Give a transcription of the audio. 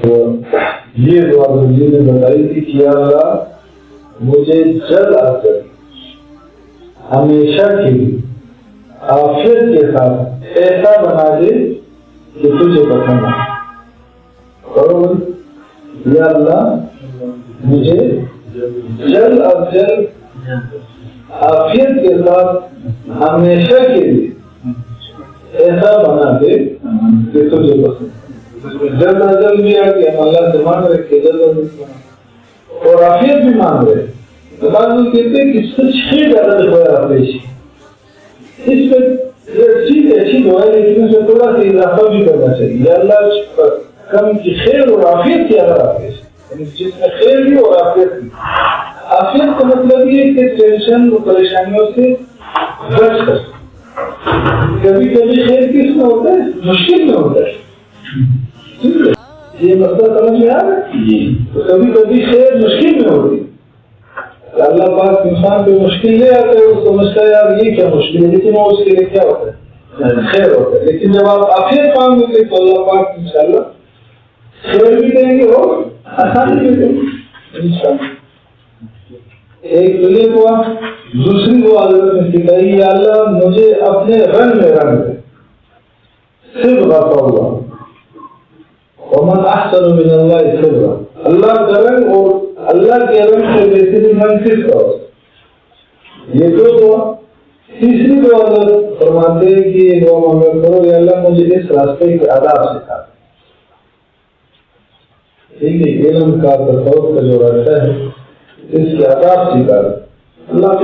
تو یہ دعا نبی نے بتائی تھی کہ یا اللہ مجھے جلد از جلد ہمیشہ کی عافیت کے ساتھ ایسا بنا دے کہ تجھے پسند آئے. اور یا اللہ مجھے جلد از جلد عافیت کے ساتھ ہمیشہ کے لیے ایسا بنا دے کہ تجھے پسند آئے. جلد از جلد بھی آ کے ہم اللہ سے مانگ رہے کہ جلد از جلد اور عافیت بھی مانگ رہے. بعض لوگ کہتے ہیں کہ سچ ہی زیادہ دعا پیش اس پہ چیز اچھی دعا ہے لیکن اسے تھوڑا سا اضافہ بھی کرنا چاہیے. یا اللہ کم کی خیر اور عافیت کی اگر آفیت یعنی جس میں خیر بھی اور عافیت بھی. عافیت کا مطلب یہ کہ ٹینشن اور پریشانیوں سے بچ کر. کبھی کبھی خیر کس میں ہوتا ہے؟ مشکل میں ہوتا ہے. یہ مطلب سمجھ میں آ رہا ہے؟ تو کبھی کبھی خیر مشکل میں ہوتی ہے. اللہ پاک انسان پہ مشکل لے آتا ہے وہ سمجھتا ہے یار یہ کیا مشکل ہے لیکن وہ اس کے لیے کیا ہوتا ہے؟ خیر ہوتا ہے. لیکن جب آپ عافیت مانگیں گے تو اللہ پاک انشاءاللہ خیر بھی دیں گے اور آسانی بھی دیں گے انشاءاللہ. ایک دلی دعا. دوسری دعا حضرت نے سکھائی یا اللہ مجھے اپنے رنگ میں رنگ دے. صبغۃ اللہ ومن احسن من اللہ صبغۃ. اللہ کا رنگ اور اللہ کے رنگ سے بہترین رنگ کس کا ہو. یہ دو دعا. تیسری دعا فرماتے ہیں کہ یہ دعا مانگا کرو یا اللہ مجھے اس راستے کے آداب سکھا. ٹھیک ہے علم کا تصوف کا جو راستہ ہے اس کے آداب سکھا. اللہ